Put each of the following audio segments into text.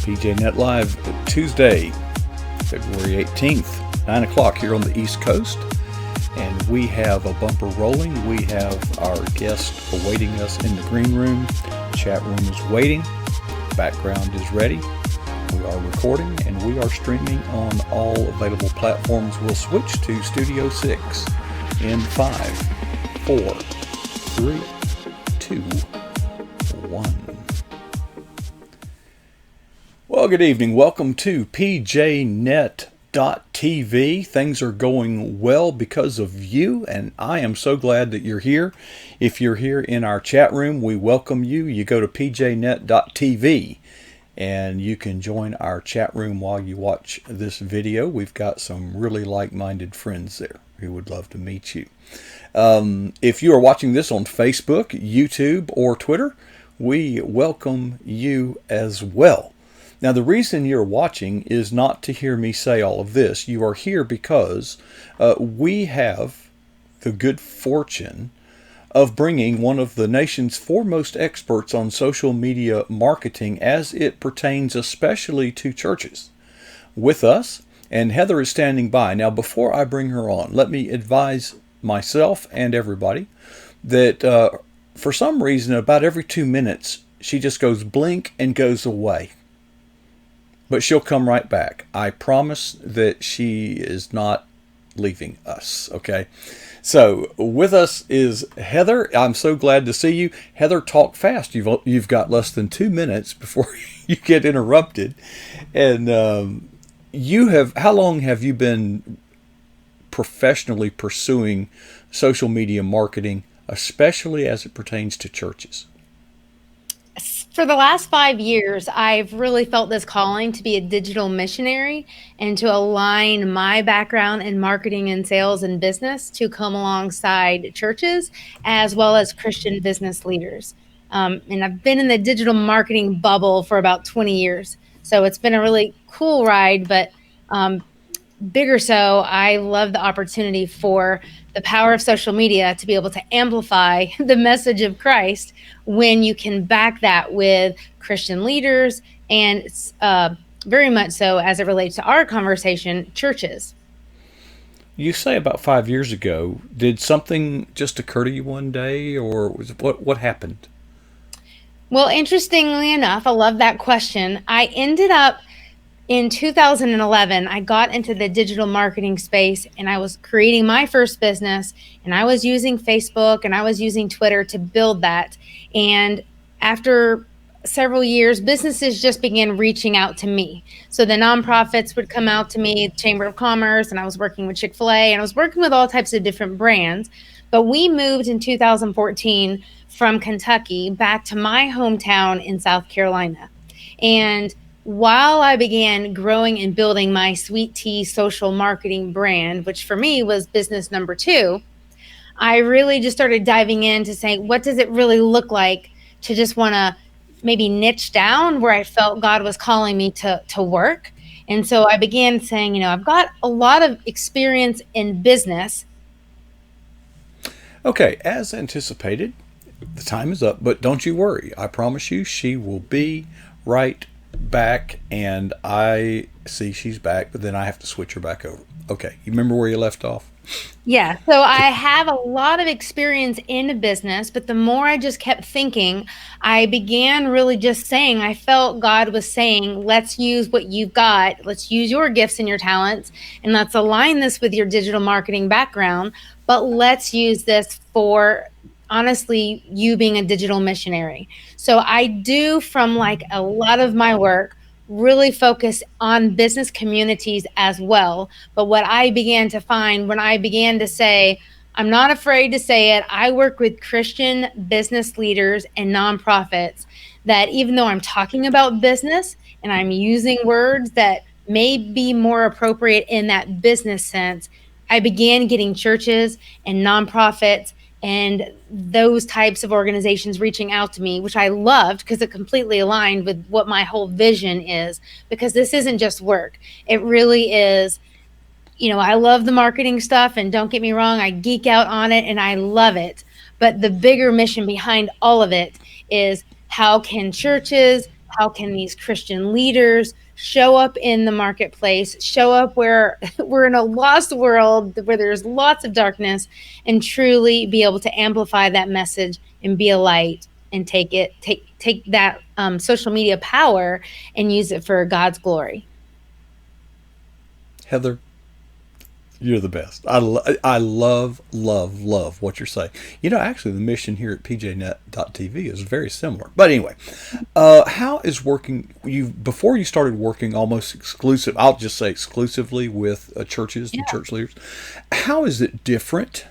PJNET Live Tuesday, February 18th, 9 o'clock here on the East Coast. And we have a bumper rolling. We have our guest awaiting us in the green room. Chat room is waiting. Background is ready. We are recording and we are streaming on all available platforms. We'll switch to Studio 6 in 5, 4, 3, 2, 1. Well, good evening. Welcome to PJNET.TV. Things are going well because of you, and I am so glad that you're here. If you're here in our chat room, we welcome you. You go to PJNET.TV, and you can join our chat room while you watch this video. We've got some really like-minded friends there who would love to meet you. If you are watching this on Facebook, YouTube, or Twitter, we welcome you as well. Now, the reason you're watching is not to hear me say all of this. You are here because we have the good fortune of bringing one of the nation's foremost experts on social media marketing as it pertains especially to churches with us, and Heather is standing by. Now, before I bring her on, let me advise myself and everybody that for some reason, about every 2 minutes, she just goes blink and goes away. But she'll come right back. I promise that she is not leaving us, okay? So with us is Heather. I'm so glad to see you. Heather, talk fast. You've got less than 2 minutes before you get interrupted. And how long have you been professionally pursuing social media marketing, especially as it pertains to churches? For the last 5 years, I've really felt this calling to be a digital missionary and to align my background in marketing and sales and business to come alongside churches as well as Christian business leaders. And I've been in the digital marketing bubble for about 20 years. So it's been a really cool ride, but bigger so, I love the opportunity for the power of social media to be able to amplify the message of Christ when you can back that with Christian leaders and very much so as it relates to our conversation, churches. You say about 5 years ago, did something just occur to you one day, or what happened? Well, interestingly enough, I love that question. I ended up in 2011, I got into the digital marketing space and I was creating my first business, and I was using Facebook and I was using Twitter to build that. And after several years, businesses just began reaching out to me. So the nonprofits would come out to me, Chamber of Commerce, and I was working with Chick-fil-A, and I was working with all types of different brands. But we moved in 2014 from Kentucky back to my hometown in South Carolina. And while I began growing and building my Sweet Tea social marketing brand, which for me was business number 2, I really just started diving into saying, what does it really look like to just want to maybe niche down where I felt God was calling me to work? And so I began saying, I've got a lot of experience in business. Okay, as anticipated, the time is up, but don't you worry. I promise you she will be right back, and I see she's back, but then I have to switch her back over. Okay, you remember where you left off? Yeah, so I have a lot of experience in business, but the more I just kept thinking, I began really just saying, I felt God was saying, let's use what you've got, let's use your gifts and your talents, and let's align this with your digital marketing background, but let's use this for honestly, you being a digital missionary. So I do, from like a lot of my work, really focus on business communities as well. But what I began to find when I began to say, I'm not afraid to say it, I work with Christian business leaders and nonprofits that even though I'm talking about business and I'm using words that may be more appropriate in that business sense, I began getting churches and nonprofits and those types of organizations reaching out to me, which I loved because it completely aligned with what my whole vision is, because this isn't just work. It really is, I love the marketing stuff, and don't get me wrong, I geek out on it and I love it. But the bigger mission behind all of it is how can churches, how can these Christian leaders show up in the marketplace, show up where we're in a lost world where there's lots of darkness, and truly be able to amplify that message and be a light and take that social media power and use it for God's glory. Heather, you're the best. I love, love, love what you're saying. Actually, the mission here at PJNET.TV is very similar. But anyway, how is working, before you started working almost exclusive, I'll just say exclusively with churches and church leaders, how is it different?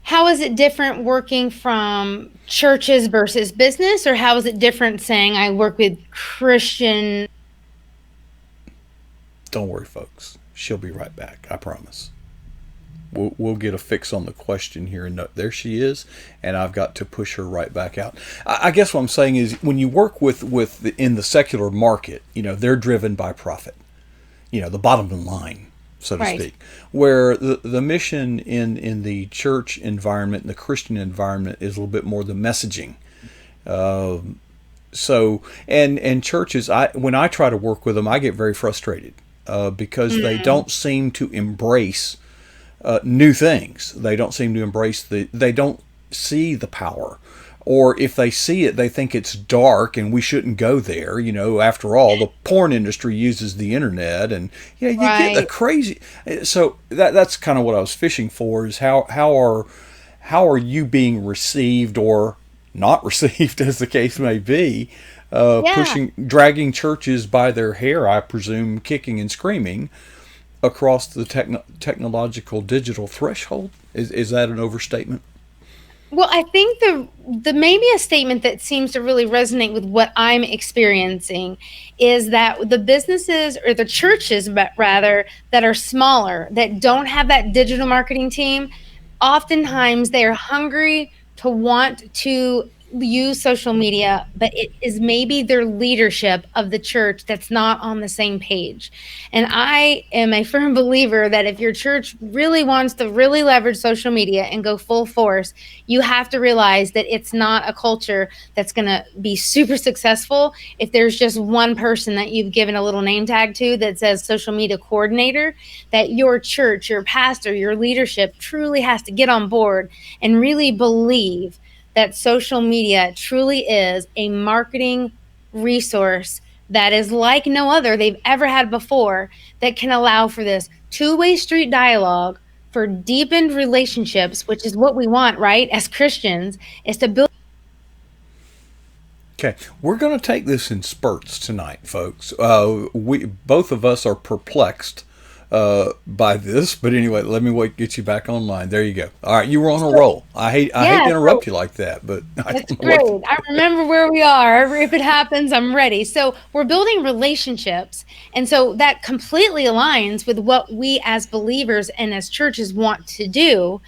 How is it different working from churches versus business, or how is it different saying I work with Christian? Don't worry, folks. She'll be right back. I promise. We'll get a fix on the question here. And there she is. And I've got to push her right back out. I guess what I'm saying is when you work in the secular market, they're driven by profit, the bottom line, so to speak. Where the mission in the church environment, and the Christian environment, is a little bit more the messaging. So and churches, when I try to work with them, I get very frustrated because they don't seem to embrace new things. They don't seem to embrace they don't see the power. Or if they see it, they think it's dark and we shouldn't go there. After all, the porn industry uses the internet, and you get the crazy. So that's kind of what I was fishing for, is how are you being received or not received, as the case may be, dragging churches by their hair, I presume, kicking and screaming across the technological digital threshold. Is that an overstatement? Well, I think the maybe a statement that seems to really resonate with what I'm experiencing is that the businesses, or the churches rather, that are smaller, that don't have that digital marketing team, oftentimes they are hungry to want to use social media, but it is maybe their leadership of the church that's not on the same page. And I am a firm believer that if your church really wants to really leverage social media and go full force, you have to realize that it's not a culture that's going to be super successful if there's just one person that you've given a little name tag to that says social media coordinator. That your church, your pastor, your leadership truly has to get on board and really believe that social media truly is a marketing resource that is like no other they've ever had before, that can allow for this two-way street dialogue, for deepened relationships, which is what we want, right? As Christians, is to build. Okay, we're going to take this in spurts tonight, folks. We both of us are perplexed by this, but anyway, let me get you back online. There you go. All right, you were on a roll. I hate to interrupt you like that, but that's great. I remember where we are. If it happens, I'm ready. So we're building relationships, and so that completely aligns with what we as believers and as churches want to do.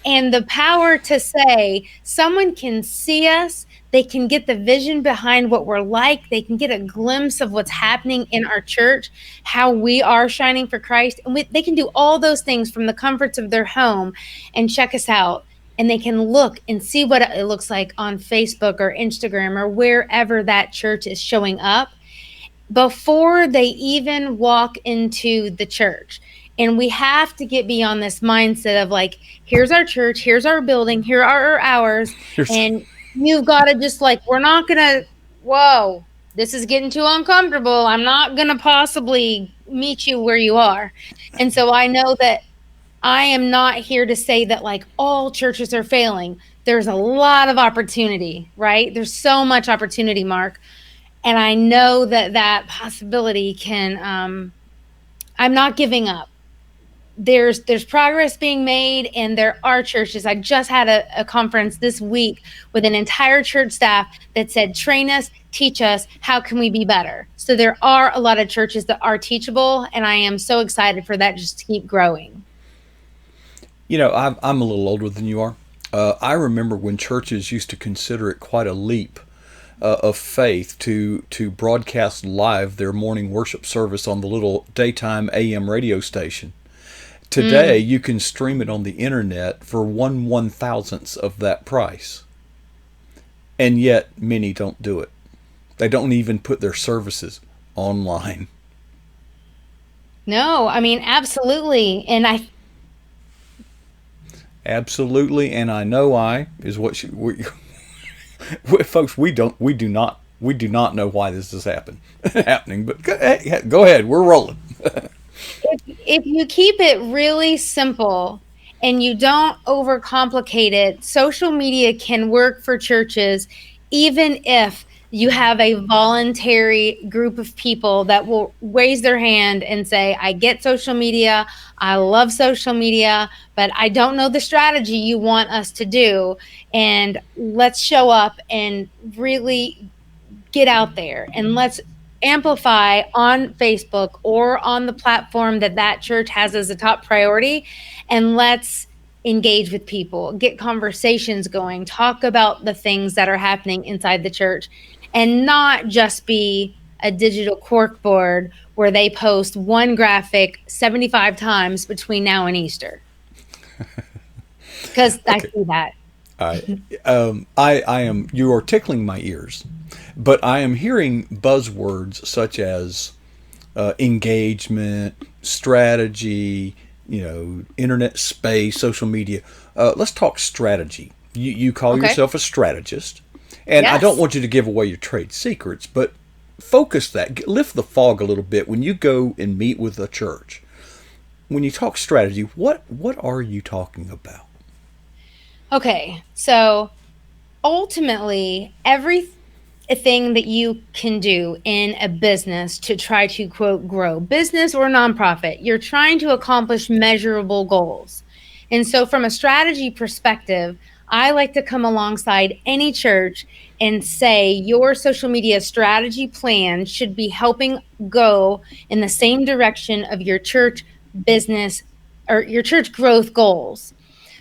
And the power to say someone can see us, they can get the vision behind what we're like, they can get a glimpse of what's happening in our church, how we are shining for Christ. And they can do all those things from the comforts of their home and check us out. And they can look and see what it looks like on Facebook or Instagram or wherever that church is showing up before they even walk into the church. And we have to get beyond this mindset of like, here's our church, here's our building, here are our hours. And you've got to just like, we're not going to, whoa, this is getting too uncomfortable. I'm not going to possibly meet you where you are. And so I know that I am not here to say that like all churches are failing. There's a lot of opportunity, right? There's so much opportunity, Mark. And I know that possibility can, I'm not giving up. There's progress being made, and there are churches. I just had a conference this week with an entire church staff that said, train us, teach us, how can we be better? So there are a lot of churches that are teachable, and I am so excited for that just to keep growing. I'm a little older than you are. I remember when churches used to consider it quite a leap of faith to broadcast live their morning worship service on the little daytime AM radio station. Today, you can stream it on the internet for 1/1000th of that price. And yet many don't do it. They don't even put their services online. No, I mean, absolutely. And I Absolutely, and I know I is what folks. We do not know why this is happening. But go ahead, we're rolling. if you keep it really simple and you don't overcomplicate it, social media can work for churches even if you have a voluntary group of people that will raise their hand and say, I get social media, I love social media, but I don't know the strategy you want us to do. And let's show up and really get out there and let's amplify on Facebook or on the platform that that church has as a top priority, and let's engage with people, get conversations going, talk about the things that are happening inside the church, and not just be a digital corkboard where they post one graphic 75 times between now and Easter, because I Okay, see that. I am. You are tickling my ears, but I am hearing buzzwords such as engagement, strategy, internet space, social media. Let's talk strategy. You call Okay. yourself a strategist, and I don't Yes. want you to give away your trade secrets, but focus that, lift the fog a little bit when you go and meet with a church. When you talk strategy, what are you talking about? Okay. So ultimately, everything that you can do in a business to try to quote grow, business or nonprofit, you're trying to accomplish measurable goals. And so, from a strategy perspective, I like to come alongside any church and say your social media strategy plan should be helping go in the same direction of your church business or your church growth goals.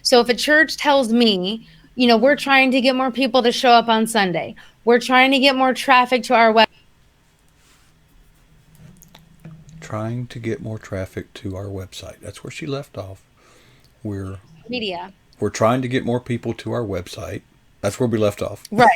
So if a church tells me, we're trying to get more people to show up on Sunday, we're trying to get more traffic to our Trying to get more traffic to our website. That's where she left off. We're media. we're trying to get more people to our website. That's where we left off. Right.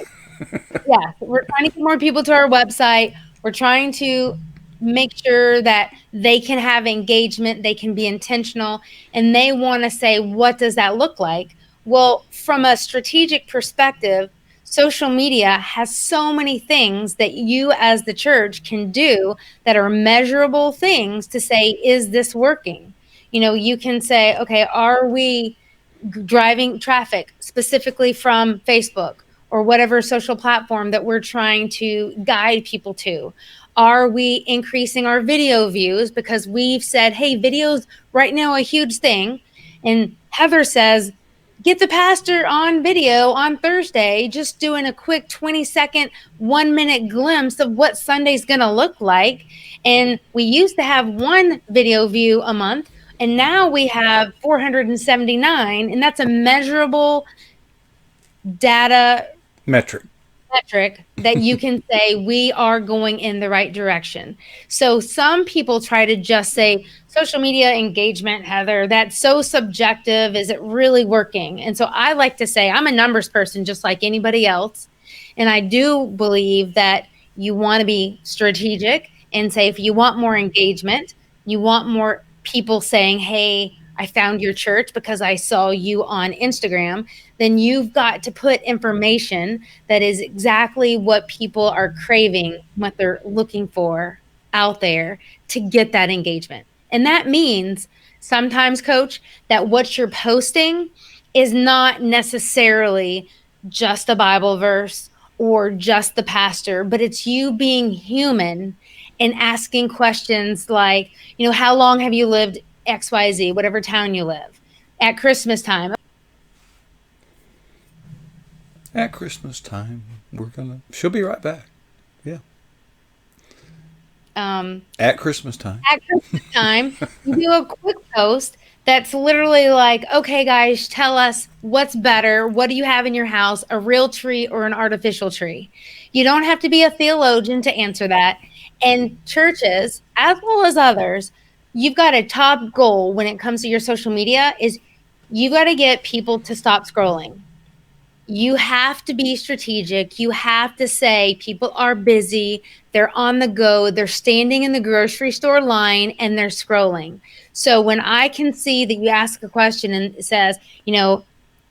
Yeah. We're trying to get more people to our website. We're trying to make sure that they can have engagement, they can be intentional, and they want to say, what does that look like? Well, from a strategic perspective, social media has so many things that you as the church can do that are measurable things to say, is this working? You can say, okay, are we driving traffic specifically from Facebook or whatever social platform that we're trying to guide people to? Are we increasing our video views because we've said, hey, video's right now a huge thing? And Heather says, get the pastor on video on Thursday, just doing a quick 20-second, 1 minute glimpse of what Sunday's going to look like. And we used to have one video view a month, and now we have 479, and that's a measurable data Metric. metric that you can say we are going in the right direction. So some people try to just say social media engagement, Heather, that's so subjective. Is it really working? And so I like to say I'm a numbers person just like anybody else. And I do believe that you want to be strategic and say if you want more engagement, you want more people saying, hey, I found your church because I saw you on Instagram, then you've got to put information that is exactly what people are craving, what they're looking for out there to get that engagement. And that means sometimes, coach, that what you're posting is not necessarily just a Bible verse or just the pastor, but it's you being human and asking questions like, how long have you lived XYZ, whatever town you live, at Christmas time? At Christmas time, she'll be right back. Yeah. Um, At Christmas time. at Christmas time, you do a quick post that's literally like, okay, guys, tell us what's better. What do you have in your house, a real tree or an artificial tree? You don't have to be a theologian to answer that. And churches, as well as others, you've got a top goal when it comes to your social media is you got to get people to stop scrolling. You have to be strategic. You have to say people are busy, they're on the go, they're standing in the grocery store line and they're scrolling. So when I can see that you ask a question and it says,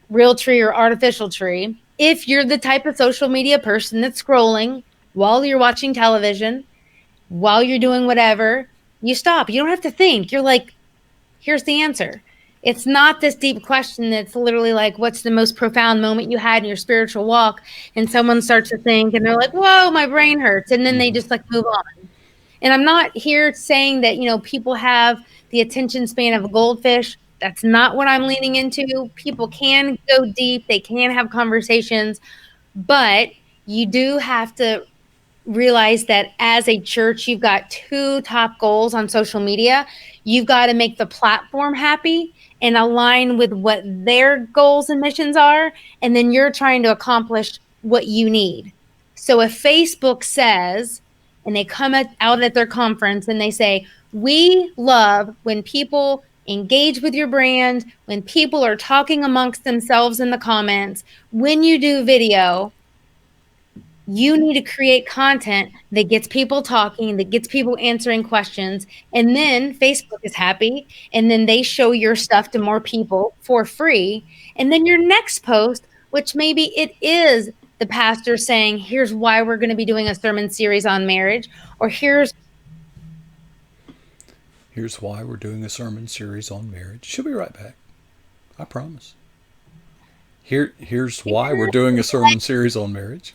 real tree or artificial tree, if you're the type of social media person that's scrolling while you're watching television, while you're doing whatever, you stop. You don't have to think. You're like, here's the answer. It's not this deep question that's literally like, what's the most profound moment you had in your spiritual walk? And someone starts to think and they're like, whoa, my brain hurts. And then they just like move on. And I'm not here saying that, people have the attention span of a goldfish. That's not what I'm leaning into. People can go deep, they can have conversations, but you do have to realize that as a church, you've got two top goals on social media. You've got to make the platform happy and align with what their goals and missions are. And then you're trying to accomplish what you need. So if Facebook says, and they come out at their conference and they say, we love when people engage with your brand, when people are talking amongst themselves in the comments, when you do video, you need to create content that gets people talking, that gets people answering questions. And then Facebook is happy. And then they show your stuff to more people for free. And then your next post, which maybe it is the pastor saying, here's why we're going to be doing a sermon series on marriage, or Here's why we're doing a sermon series on marriage. She'll be right back. I promise. Here's why we're doing a sermon series on marriage.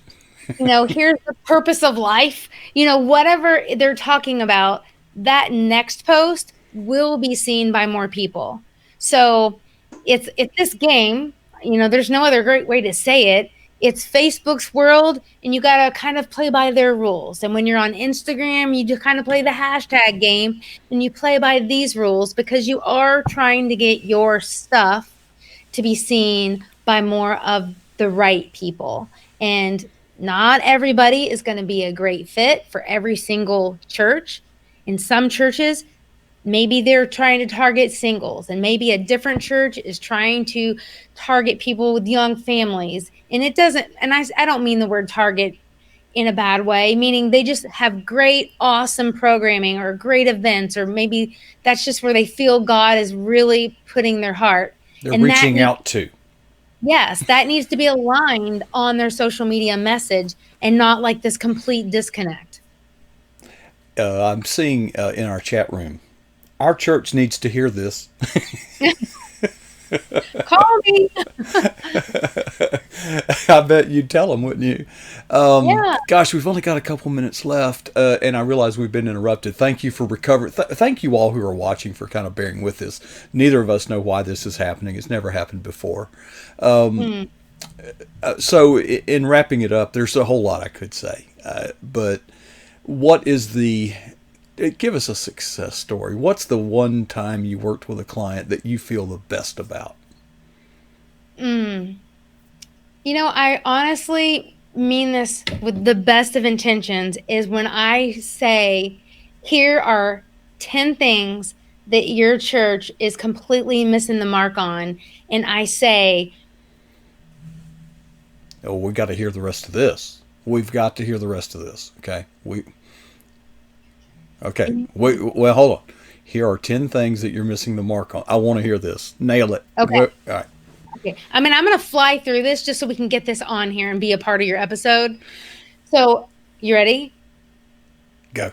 here's the purpose of life, whatever they're talking about, that next post will be seen by more people. So it's this game, there's no other great way to say it. It's Facebook's world, and you got to kind of play by their rules. And when you're on Instagram, you just kind of play the hashtag game and you play by these rules because you are trying to get your stuff to be seen by more of the right people. And not everybody is going to be a great fit for every single church. In some churches, maybe they're trying to target singles, and maybe a different church is trying to target people with young families. And it doesn't, and I don't mean the word target in a bad way, meaning they just have great, awesome programming or great events, or maybe that's just where they feel God is really putting their heart. They're And that reaching out to. yes, that needs to be aligned on their social media message and not like this complete disconnect. I'm seeing in our chat room, our church needs to hear this. Call me. I bet you'd tell them, wouldn't you? Yeah. Gosh, we've only got a couple minutes left, and I realize we've been interrupted. Thank you for recovering. Thank you all who are watching for kind of bearing with this. Neither of us know why this is happening. It's never happened before. Hmm. So, in wrapping it up, there's a whole lot I could say, but what is the give us a success story. What's the one time you worked with a client that you feel the best about? Mm. I honestly mean this with the best of intentions is when I say, here are 10 things that your church is completely missing the mark on. And I say, Oh, we got to hear the rest of this. We've got to hear the rest of this. Okay. Well, hold on. Here are 10 things that you're missing the mark on. I want to hear this. Nail it. okay, All right. okay. I'm going to fly through this just so we can get this on here and be a part of your episode. So, you ready? Go.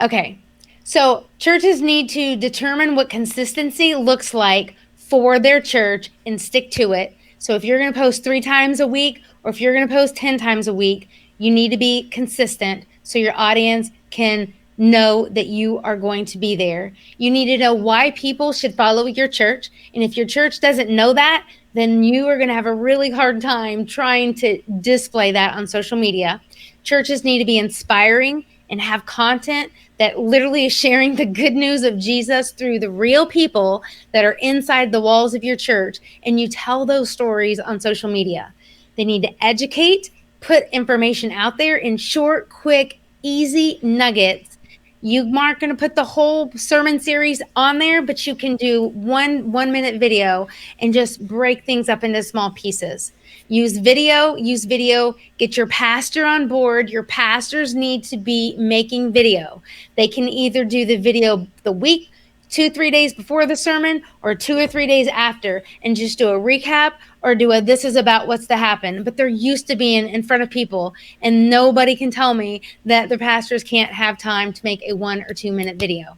Okay. So churches need to determine what consistency looks like for their church and stick to it. So if you're going to post 3 times a week or if you're going to post 10 times a week, you need to be consistent so your audience can know that you are going to be there. You need to know why people should follow your church. And if your church doesn't know that, then you are going to have a really hard time trying to display that on social media. Churches need to be inspiring and have content that literally is sharing the good news of Jesus through the real people that are inside the walls of your church. And you tell those stories on social media. They need to educate, put information out there in short, quick, easy nuggets, You aren't going to put the whole sermon series on there, but you can do one minute video and just break things up into small pieces. Use video, get your pastor on board. Your pastors need to be making video. They can either do the video the week, 2-3 days before the sermon, or 2 or 3 days after, and just do a recap or do a this is about what's to happen. But they're used to being in front of people, and nobody can tell me that the pastors can't have time to make a 1 or 2 minute video.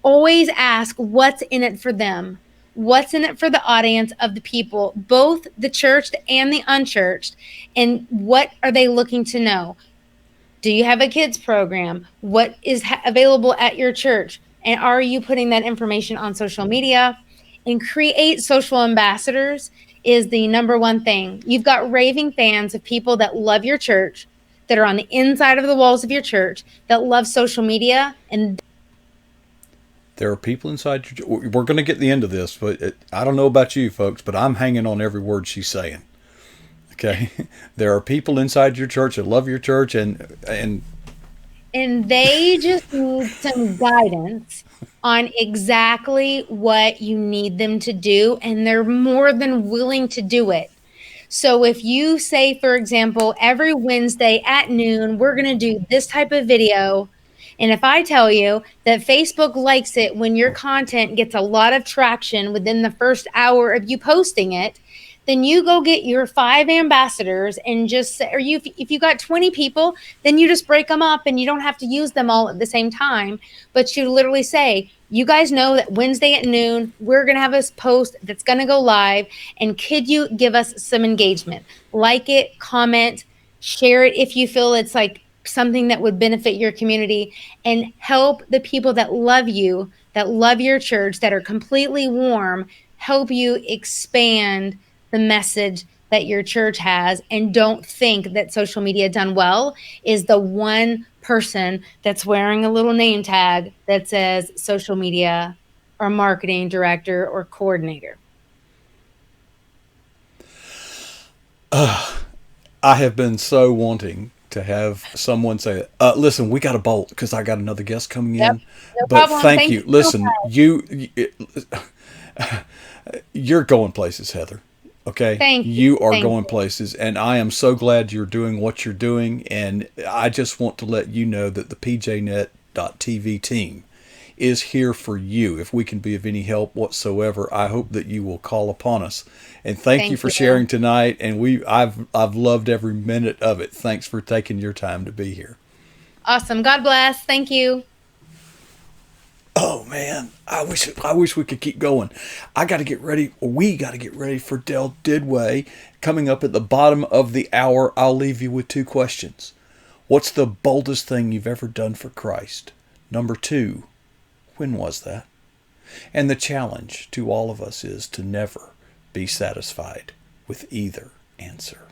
Always ask what's in it for them. What's in it for the audience of the people, both the churched and the unchurched, and what are they looking to know? Do you have a kids program? What is available at your church? And are you putting that information on social media? And create social ambassadors is the number one thing. You've got raving fans of people that love your church, that are on the inside of the walls of your church, that love social media. And There are people inside your. We're going to get the end of this, but I don't know about you folks, but I'm hanging on every word she's saying. Okay, there are people inside your church that love your church, and they just need some guidance on exactly what you need them to do, and they're more than willing to do it. So if you say, for example, every Wednesday at noon, we're going to do this type of video. And if I tell you that Facebook likes it when your content gets a lot of traction within the first hour of you posting it, then you go get your 5 ambassadors and just say, or if you got 20 people, then you just break them up and you don't have to use them all at the same time. But you literally say, you guys know that Wednesday at noon, we're going to have a post that's going to go live. And could you give us some engagement? Like it, comment, share it if you feel it's like something that would benefit your community, and help the people that love you, that love your church, that are completely warm, help you expand the message that your church has. And don't think that social media done well is the one person that's wearing a little name tag that says social media or marketing director or coordinator. I have been so wanting to have someone say, listen, we got to bolt because I got another guest coming Yep, in. no But problem. thank you. So Listen, much. you're going places, Heather. Okay, Thank you. you are Thank going you. places, and I am so glad you're doing what you're doing. And I just want to let you know that the PJNET.TV team is here for you. If we can be of any help whatsoever, I hope that you will call upon us. And thank you Thank for you. sharing tonight. And I've loved every minute of it. Thanks for taking your time to be here. Awesome. God bless. Thank you. Oh man, I wish we could keep going. I got to get ready. We got to get ready for Del Didway coming up at the bottom of the hour. I'll leave you with 2 questions. What's the boldest thing you've ever done for Christ? Number 2, when was that? And the challenge to all of us is to never be satisfied with either answer.